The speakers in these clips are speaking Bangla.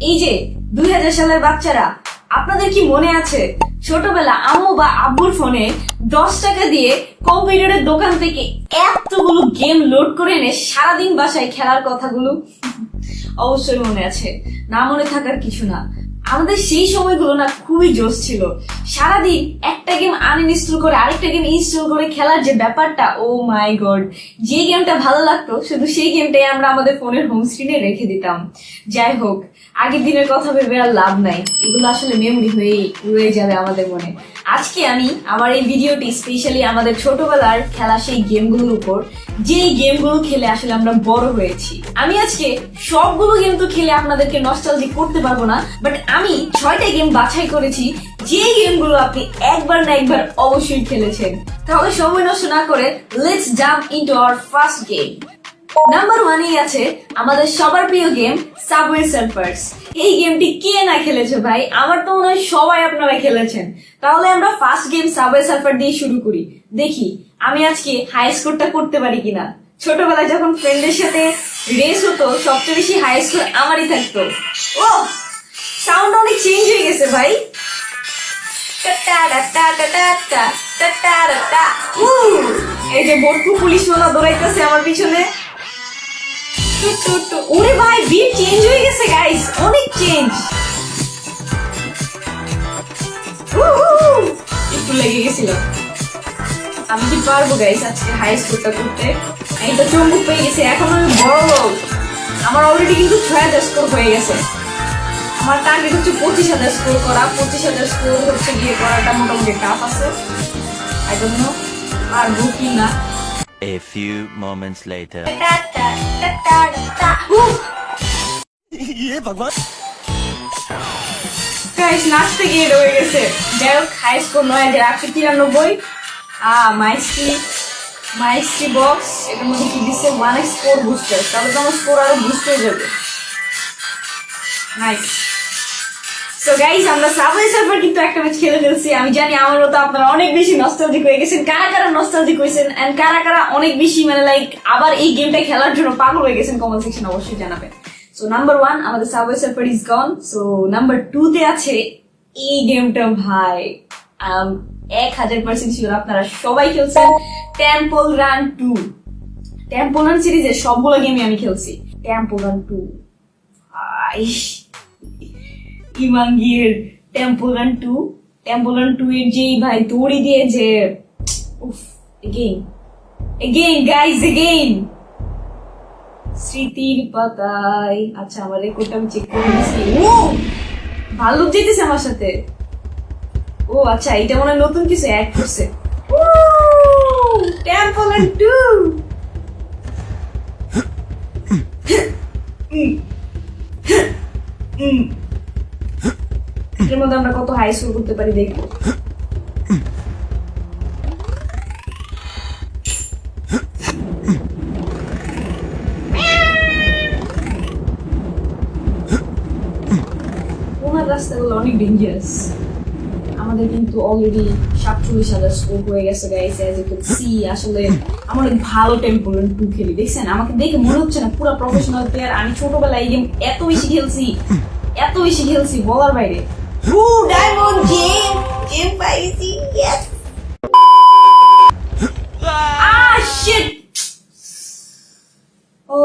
এই যে 2000 সালের বাচ্চারা, আপনাদের কি মনে আছে ছোটবেলা আম্মু বা আব্বুর ফোনে 10 টাকা দিয়ে কম্পিউটারের দোকান থেকে এতগুলো গেম লোড করে এনে সারাদিন বাসায় খেলার কথাগুলো? অবশ্যই মনে আছে, না মনে থাকার কিছু না। আমাদের সেই সময়গুলো না খুবই জোশ ছিল। সারাদিন একটা গেম আনইনস্টল করে আরেকটা গেম ইনস্টল করে খেলার যে ব্যাপারটা, ও মাই গড, যে গেমটা ভালো লাগতো শুধু সেই গেমটাই আমরা আমাদের ফোনের হোম স্ক্রিনে রেখে দিতাম। যাই হোক, আগের দিনের কথা ভেবে আর লাভ নাই, এগুলো আসলে মেমরি হয়েই রয়ে যাবে আমাদের মনে। আজকে আমি আমার এই ভিডিওটি স্পেশালি আমাদের ছোটবেলার খেলা সেই গেমগুলোর উপর, যেই গেমগুলো খেলে আসলে আমরা বড় হয়েছি। আমি আজকে সবগুলো গেম তো খেলে আপনাদেরকে নস্টালজিক করতে পারবো না, বাট আমি 6টা গেম বাছাই করেছি যে গেমগুলো আপনি একবার না একবার অবশ্যই খেলেছেন। তাহলে সময় নষ্ট না করে let's jump into our first game. Number 1 আছে আমাদের সবার প্রিয় গেম সাবওয়ে সার্ফার্স। এই গেমটি কে না খেলেছে ভাই? আমার তো মনে হয় সবাই আপনারা খেলেছেন। তাহলে আমরা ফার্স্ট গেম সাবওয়ে সার্ফার দিয়ে শুরু করি। দেখি আমি আজকে হাই স্কোরটা করতে পারি কিনা। ছোটবেলায় যখন ফ্রেন্ডের সাথে রেস হতো, সবচেয়ে বেশি হাই স্কোর আমারই থাকতো। ও, সাউন্ড অনেক চেঞ্জ হয়ে গেছে ভাই। এই যে বটকু পুলিশ ওলা দৌড়াইতেছে আমার পিছনে। ওরে ভাই, বিট চেঞ্জ হয়ে গেছে গাইস, অনেক চেঞ্জ। একটু লেগে গেছিল। আমি কি পারবো গাইস আজকে হাই স্কোরটা করতে? এই তো চুম্বুক পেয়ে গেছে, এখন আমি বড় লোক। আমার অলরেডি কিন্তু 6000 স্কোর হয়ে গেছে। আমার টার্গেট হচ্ছে 25,000 স্কোর করা। 25,000 স্কোর হচ্ছে গিয়ে করাটা মোটামুটি টাফ আছে। আই ডোন্ট নো পারবো কি না। A few moments later. Guys নাচতে গিয়ে রয়ে গেছে। যাই হোক, হাই স্কোর 9893। মাইস্ট্রি বক্স, এটার মধ্যে কি দিচ্ছে? 1x score booster. তাহলে তো আমার স্কোর আরো বুস্ট হয়ে যাবে। নাইস। সো গাইস, আমরা সাবওয়ে সার্ফার কিন্তু একটা ম্যাচ খেলে ফেলছি। আমি জানি আমার মতো আপনারা অনেক বেশি নস্টালজিক হয়ে গেছেন। কারা কারা নস্টালজিক হয়েছেন এন্ড কারা কারা অনেক বেশি লাইক আবার এই গেমটা খেলার জন্য পাগল হয়ে গেছেন, কমেন্ট সেকশনে অবশ্যই জানাবেন। সো নাম্বার 1 আমাদের subway surfer is gone. So number 2 তে আছে এই গেমটা ভাই। 1000% শিওর আপনারা সবাই খেলছেন টেম্পল রান 2। টেম্পল রান সিরিজের সবগুলো গেমই আমি খেলছি। টেম্পল রান 2, ইমাঙ্গির টেম্পল রান 2 এর যেই ভাই দড়ি দিয়ে যে উফ, এগেইন গাইজ, এগেইন স্মৃতির পাতায়। আচ্ছা, আমার রেকর্ডটা আমি চেক করে নিয়েছি। ও, ভাল্লুক যেতেছে আমার সাথে। ও আচ্ছা, এটা মনে হয় নতুন কিছু অ্যাড করছে। Temple run 2। এর মধ্যে আমরা কত হাই স্কোর করতে পারি দেখবো। ওনার রাস্তাগুলো অনেক ডেঞ্জারাস। আমাদের কিন্তু অলরেডি 47,000 স্কোর হয়ে গেছে guys. As you can see, আসলে আমরা অনেক ভালো টেম্পল রান 2 খেলি। দেখছেন, আমাকে দেখে মনে হচ্ছে না পুরো প্রফেশনাল প্লেয়ার। আমি ছোটবেলায় এই গেম এত বেশি খেলছি বলার বাইরে। ডায়মন্ড গেম পাইছি। ইয়েস। শিট। ও,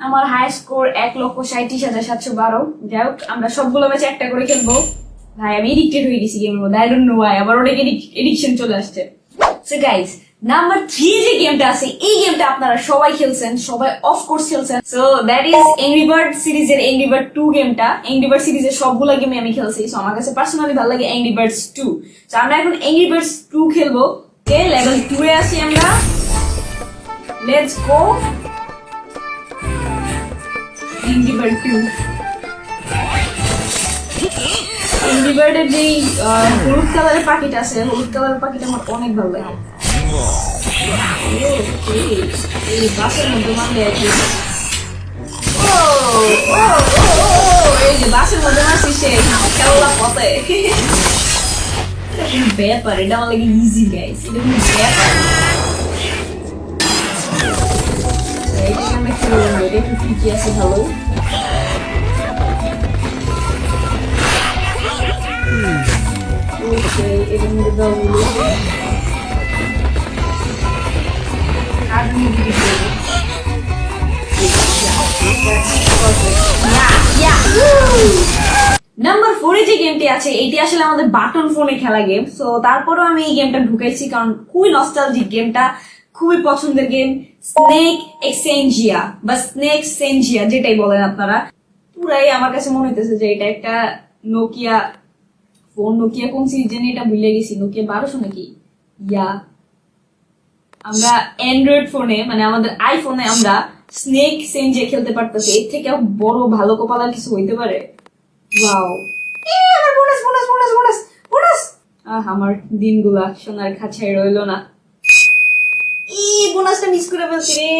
আমার হাই স্কোর 1,37,712। যাই হোক, আমরা সবগুলো ম্যাচ একটা করে খেলবো। ভাই আমি এডিক্টেড হয়ে গেছি গেমের মধ্যে। আই ডোন্ট নো ওয়াই, আবার অনেক এডিকশন চলে আসছে। সো গাইস, নাম্বার 3 যে গেমটা আছে, এই গেমটা আপনারা সবাই খেলছেন, সবাই অফকোর্স খেলছেন। So that is angry bird সিরিজের এংরি বার্ড 2 গেমটা। এংরি বার্ড সিরিজের সবগুলো গেমে আমি খেলছি। সো আমার কাছে পার্সোনালি ভালো লাগে এংরি বার্ডস 2। সো আমরা এখন এংরি বার্ডস 2 খেলবো। ওকে, লেভেল 2 এ আছি আমরা। Let's go. Angry bird 2। এংরি বার্ডের যেই হলুদ কালারের পাখিটা আছে, হলুদ কালারের পাখিটা আমার অনেক ভালো লাগে। এই বাসের মধ্যে মারলে আর কি। এই যে বাসের মধ্যে মারছি সে খেলা পথে। এটা কোনো ব্যাপার? এটা আমার লাগে ইজি গাইস, এটা কোনো ব্যাপার। এটা আমরা খেলবো, এটা একটু ফিকি আছে ভালো। এটার মধ্যে দেওয়া হলো নাম্বার 4 যে গেমটি আছে এটি আসলে আমাদের বাটন ফোনে খেলা গেম। সো তারপরেও আমি এই গেমটা ঢুকাইছি কারণ খুবই নস্টালজিক গেমটা, খুবই পছন্দের গেম। স্নেক এক্সচেঞ্জিয়া বা স্নেক সেঞ্জিয়া যেটাই বলেন আপনারা, পুরাই আমার কাছে মনে হইতেছে যে এটা একটা নোকিয়া ফোন। নোকিয়া কোন সিরিজ জানি এটা ভুলে গেছি, নোকিয়া 1200 নাকি। ইয়া আমরা অ্যান্ড্রয়েড ফোনে মানে আমাদের আইফোনে আমরা স্নেক সেঞ্জিয়া খেলতে পারতেছি। এর থেকে বড় ভালো কপালার কিছু হইতে পারে? ওয়াও, আমার bonus bonus bonus bonus bonus. আমার দিনগুলা সোনার খাঁচায় রইলো না। এই বোনাসটা মিস করে ফেলছি রে।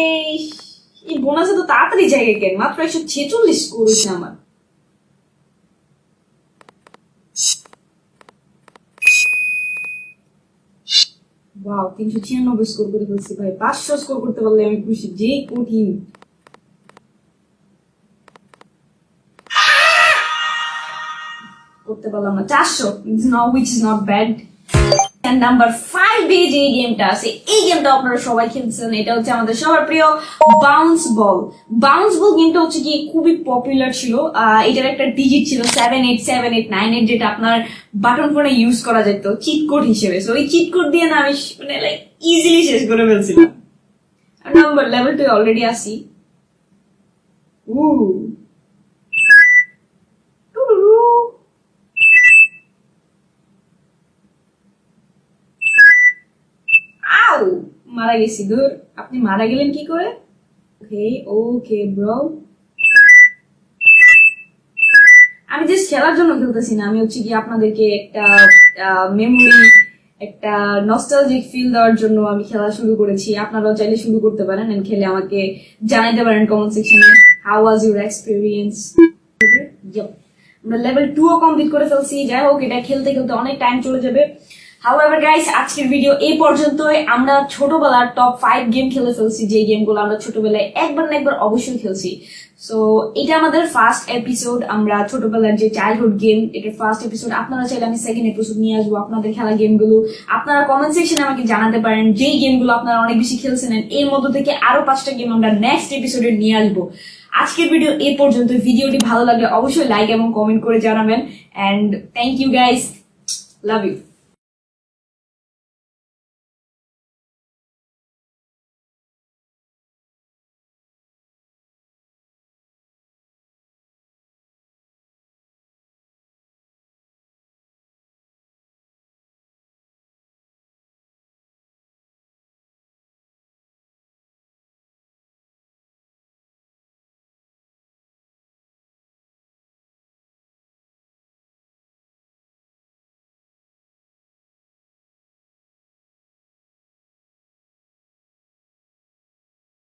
এই বোনাসে তো তাড়াতাড়ি জায়গায় কেন, মাত্র 146 স্কোর হয়েছে আমার। ওয়াও, 396 স্কোর করে ফেলছি ভাই। 500 স্কোর করতে পারলে আমি খুশি। যে কঠিন। করতে পারলাম না। 400, which is not bad. Number 5 এ যে গেমটা আছে এই গেমটা আপনারা সবাই খেলছেন। এটা হচ্ছে আমাদের সবার প্রিয় বাউন্স বল। বাউন্স বল গেমটা হচ্ছে কি খুবই পপুলার ছিল। এটার একটা ডিজিট ছিল 787898, যেটা আপনার বাটন ফোনে ইউজ করা যেত চিট কোড হিসেবে। সো এই চিট কোড দিয়ে না আমি মানে লাইক ইজিলি শেষ করে ফেলছিলাম। নাম্বার লেভেল 2 অলরেডি আসি। মারা গেছি। দূর, আপনি মারা গেলেন কি করে? ওকে ওকে ব্রো, আমি জাস্ট খেলার জন্য খেলতেছি না, আমি হচ্ছে কি আপনাদেরকে একটা মেমোরি, একটা নস্টালজিক ফিল দেওয়ার জন্য আমি খেলা শুরু করেছি। আপনারাও চাইলে শুরু করতে পারেন এন্ড খেলে আমাকে জানাইতে পারেন কমেন্ট সেকশনে হাউ ওয়াজ ইউর এক্সপিরিয়েন্স। আমরা লেভেল 2 ও কমপ্লিট করে ফেলছি। যাই হোক, এটা খেলতে খেলতে অনেক টাইম চলে যাবে। However guys, আজকের ভিডিও এই পর্যন্তই। আমরা ছোটবেলার টপ 5 গেম খেলে ফেলছি, যে গেমগুলো আমরা ছোটবেলায় একবার না একবার অবশ্যই খেলছি। সো এটা আমাদের ফার্স্ট এপিসোড। আমরা ছোটবেলার যে চাইল্ডহুড গেম, এটার ফার্স্ট এপিসোড। আপনারা চাইলে আমি সেকেন্ড এপিসোড নিয়ে আসবো আপনাদের খেলা গেমগুলো। আপনারা কমেন্ট সেকশনে আমাকে জানাতে পারেন যেই গেমগুলো আপনারা অনেক বেশি খেলছেন। এর মধ্যে থেকে আরো 5টা গেম আমরা নেক্সট এপিসোডে নিয়ে আসবো। আজকের ভিডিও এই পর্যন্ত। ভিডিওটি ভালো লাগলে অবশ্যই লাইক এবং কমেন্ট করে জানাবেন। And thank you guys, love you.